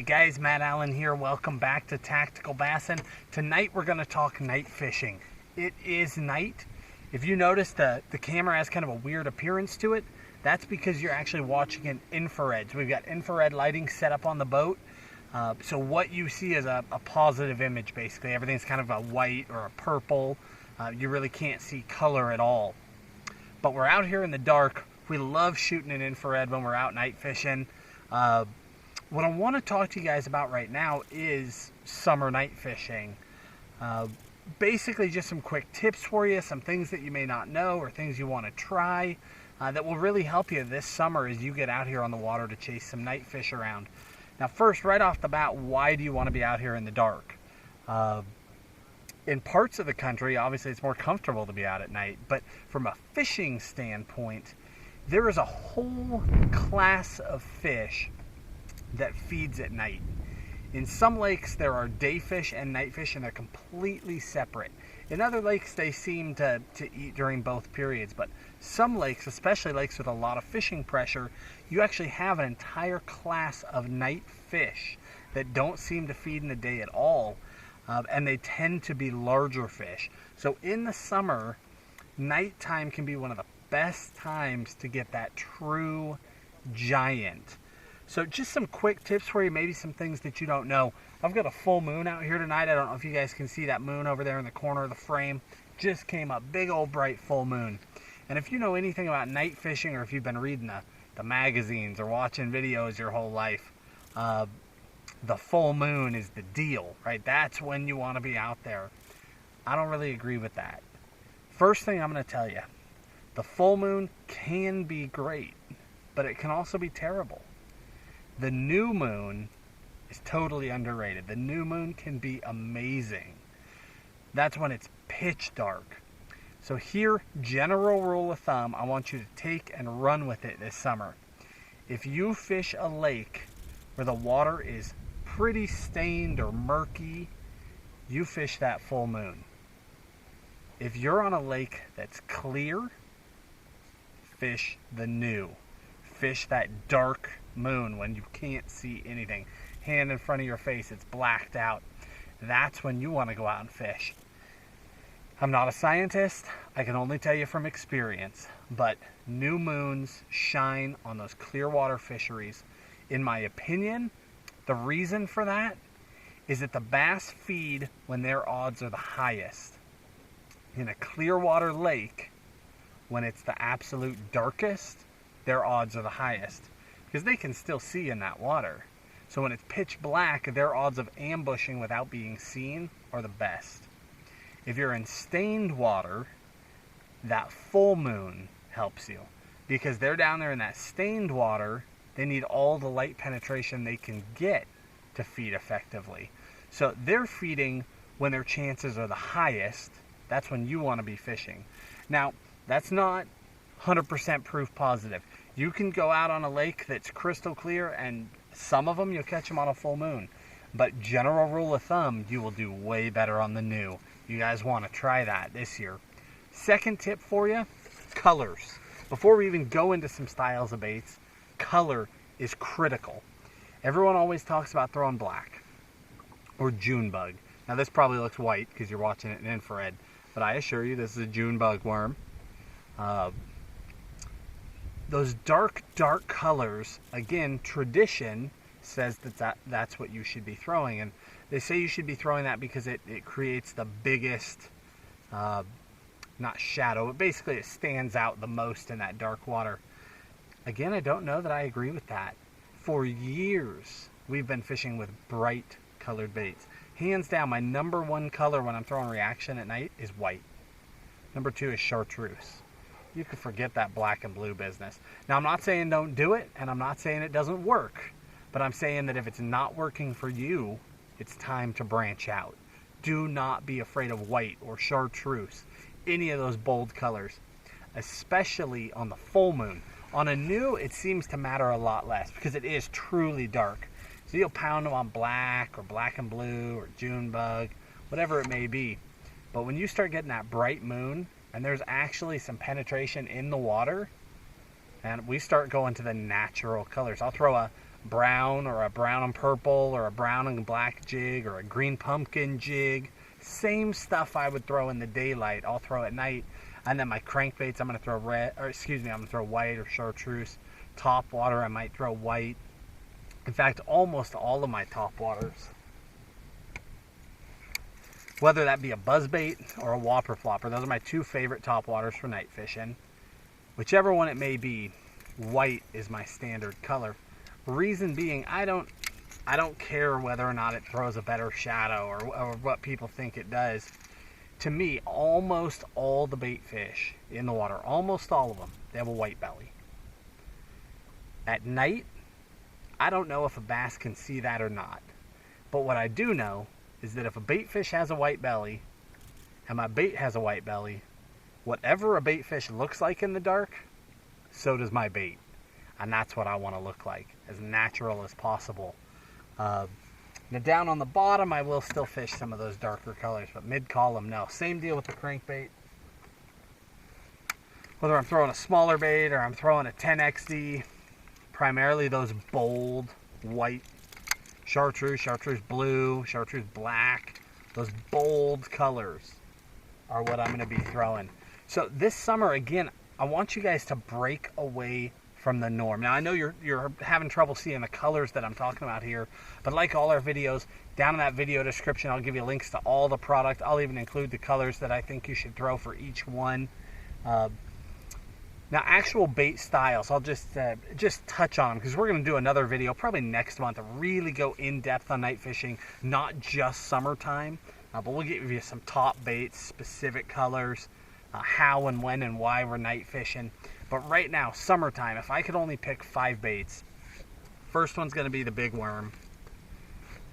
Hey guys, Matt Allen here. Welcome back to Tactical Bassin. Tonight we're going to talk night fishing. It is night. If you notice the camera has kind of a weird appearance to it, that's because you're actually watching in infrared. So we've got infrared lighting set up on the boat. So what you see is a positive image basically. Everything's kind of a white or a purple. You really can't see color at all. But we're out here in the dark. We love shooting in infrared when we're out night fishing. What I want to talk to you guys about right now is summer night fishing. Basically just some quick tips for you, some things that you may not know or things you want to try that will really help you this summer as you get out here on the water to chase some night fish around. Now first, right off the bat, why do you want to be out here in the dark? In parts of the country, obviously it's more comfortable to be out at night, but from a fishing standpoint, there is a whole class of fish that feeds at night. In some lakes there are day fish and night fish, and they're completely separate. In other lakes they seem to eat during both periods, but some lakes, especially lakes with a lot of fishing pressure, you actually have an entire class of night fish that don't seem to feed in the day at all, and they tend to be larger fish. So in the summer, nighttime can be one of the best times to get that true giant. So just some quick tips for you, maybe some things that you don't know. I've got a full moon out here tonight. I don't know if you guys can see that moon over there in the corner of the frame. Just came up, big old bright full moon. And if you know anything about night fishing, or if you've been reading the magazines or watching videos your whole life, the full moon is the deal, right? That's when you want to be out there. I don't really agree with that. First thing I'm going to tell you, the full moon can be great, but it can also be terrible. The new moon is totally underrated. The new moon can be amazing. That's when it's pitch dark. So here, general rule of thumb, I want you to take and run with it this summer. If you fish a lake where the water is pretty stained or murky, you fish that full moon. If you're on a lake that's clear, fish the new. Fish that dark moon when you can't see anything. Hand in front of your face, it's blacked out. That's when you want to go out and fish. I'm not a scientist. I can only tell you from experience. But new moons shine on those clear water fisheries. In my opinion, the reason for that is that the bass feed when their odds are the highest. In a clear water lake, when it's the absolute darkest, their odds are the highest, because they can still see in that water. So when it's pitch black, their odds of ambushing without being seen are the best. If you're in stained water, that full moon helps you, because they're down there in that stained water. They need all the light penetration they can get to feed effectively. So they're feeding when their chances are the highest. That's when you want to be fishing. Now, that's not 100% proof positive. You can go out on a lake that's crystal clear, and some of them you'll catch them on a full moon. But general rule of thumb, you will do way better on the new. You guys want to try that this year. Second tip for you, colors. Before we even go into some styles of baits, color is critical. Everyone always talks about throwing black or June bug. Now this probably looks white because you're watching it in infrared, but I assure you this is a June bug worm. Those dark colors, again, tradition says that's what you should be throwing. And they say you should be throwing that because it creates the biggest, not shadow, but basically it stands out the most in that dark water. Again, I don't know that I agree with that. For years, we've been fishing with bright colored baits. Hands down, my number one color when I'm throwing reaction at night is white. Number two is chartreuse. You can forget that black and blue business. Now, I'm not saying don't do it, and I'm not saying it doesn't work, but I'm saying that if it's not working for you, it's time to branch out. Do not be afraid of white or chartreuse, any of those bold colors, especially on the full moon. On a new, it seems to matter a lot less because it is truly dark. So you'll pound them on black or black and blue or June bug, whatever it may be. But when you start getting that bright moon and there's actually some penetration in the water, and we start going to the natural colors. I'll throw a brown or a brown and purple or a brown and black jig or a green pumpkin jig. Same stuff I would throw in the daylight, I'll throw at night. And then my crankbaits, I'm going to throw I'm going to throw white or chartreuse. Top water, I might throw white. In fact, almost all of my top waters, whether that be a buzzbait or a whopper flopper, those are my two favorite top waters for night fishing. Whichever one it may be, white is my standard color. Reason being, I don't care whether or not it throws a better shadow or what people think it does. To me, almost all the bait fish in the water, almost all of them, they have a white belly. At night, I don't know if a bass can see that or not. But what I do know is that if a bait fish has a white belly and my bait has a white belly, whatever a bait fish looks like in the dark, so does my bait. And that's what I want to look like, as natural as possible. Now down on the bottom, I will still fish some of those darker colors, but mid-column, no. Same deal with the crankbait. Whether I'm throwing a smaller bait or I'm throwing a 10XD, primarily those bold white chartreuse blue, chartreuse black, those bold colors are what I'm going to be throwing. So this summer, again, I want you guys to break away from the norm. Now I know you're having trouble seeing the colors that I'm talking about here, but like all our videos, down in that video description I'll give you links to all the product. I'll even include the colors that I think you should throw for each one. Now actual bait styles, I'll just touch on them because we're going to do another video probably next month to really go in depth on night fishing, not just summertime, but we'll give you some top baits, specific colors, how and when and why we're night fishing. But right now, summertime, if I could only pick 5 baits, first one's going to be the big worm.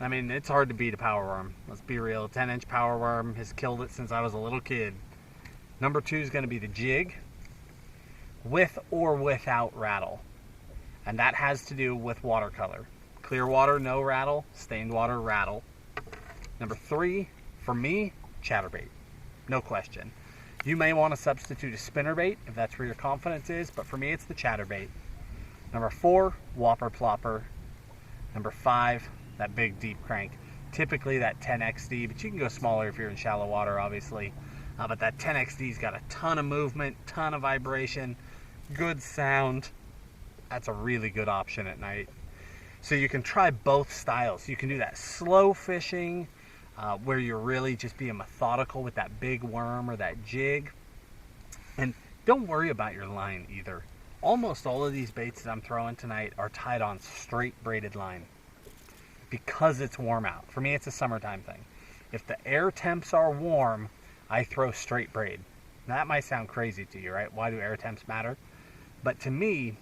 I mean, it's hard to beat a power worm. Let's be real. A 10-inch power worm has killed it since I was a little kid. Number 2 is going to be the jig, with or without rattle. And that has to do with watercolor. Clear water, no rattle. Stained water, rattle. Number 3, for me, chatterbait. No question. You may want to substitute a spinnerbait if that's where your confidence is, but for me it's the chatterbait. Number 4, whopper plopper. Number 5, that big deep crank. Typically that 10XD, but you can go smaller if you're in shallow water, obviously. But that 10XD's got a ton of movement, ton of vibration, good sound. That's a really good option at night. So you can try both styles. You can do that slow fishing, where you're really just being methodical with that big worm or that jig. And don't worry about your line either. Almost all of these baits that I'm throwing tonight are tied on straight braided line because it's warm out. For me, it's a summertime thing. If the air temps are warm, I throw straight braid. Now, that might sound crazy to you, right? Why do air temps matter? But to me,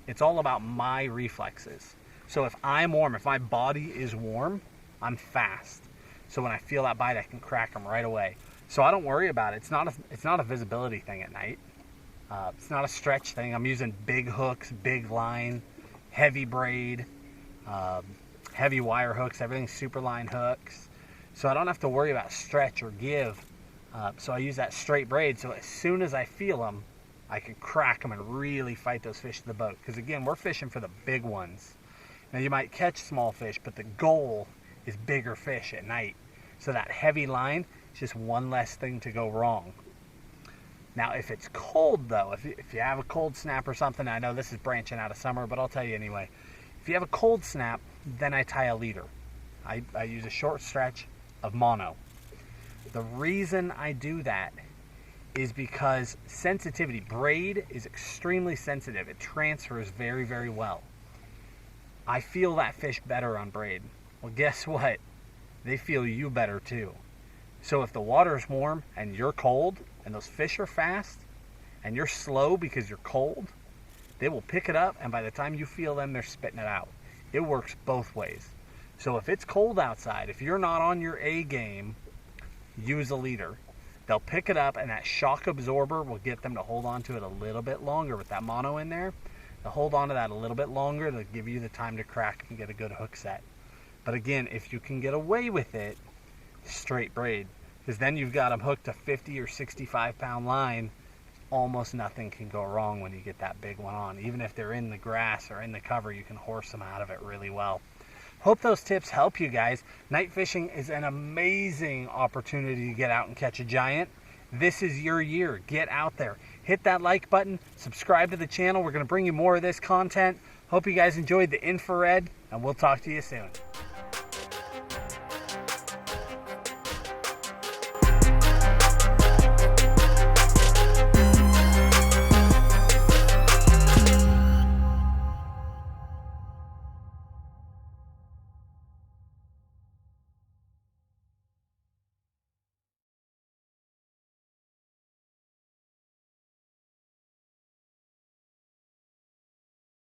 it's all about my reflexes. So if I'm warm, if my body is warm, I'm fast. So when I feel that bite, I can crack them right away. So I don't worry about it. It's not a visibility thing at night. It's not a stretch thing. I'm using big hooks, big line, heavy braid, heavy wire hooks. Everything's super line hooks. So I don't have to worry about stretch or give. So I use that straight braid. So as soon as I feel them, I can crack them and really fight those fish to the boat. Because again, we're fishing for the big ones. Now you might catch small fish, but the goal is bigger fish at night. So that heavy line is just one less thing to go wrong. Now if it's cold though, if you have a cold snap or something, I know this is branching out of summer, but I'll tell you anyway. If you have a cold snap, then I tie a leader. I use a short stretch of mono. The reason I do that is because sensitivity, braid is extremely sensitive. It transfers very, very well. I feel that fish better on braid. Well, guess what? They feel you better too. So if the water's warm and you're cold and those fish are fast and you're slow because you're cold, they will pick it up, and by the time you feel them, they're spitting it out. It works both ways. So if it's cold outside, if you're not on your A game, use a leader. They'll pick it up, and that shock absorber will get them to hold on to it a little bit longer with that mono in there. They'll hold on to that a little bit longer to give you the time to crack and get a good hook set. But again, if you can get away with it, straight braid. Because then you've got them hooked to 50 or 65 pound line almost nothing can go wrong when you get that big one on. Even if they're in the grass or in the cover, you can horse them out of it really well. Hope those tips help you guys. Night fishing is an amazing opportunity to get out and catch a giant. This is your year. Get out there. Hit that like button. Subscribe to the channel. We're going to bring you more of this content. Hope you guys enjoyed the infrared, and we'll talk to you soon.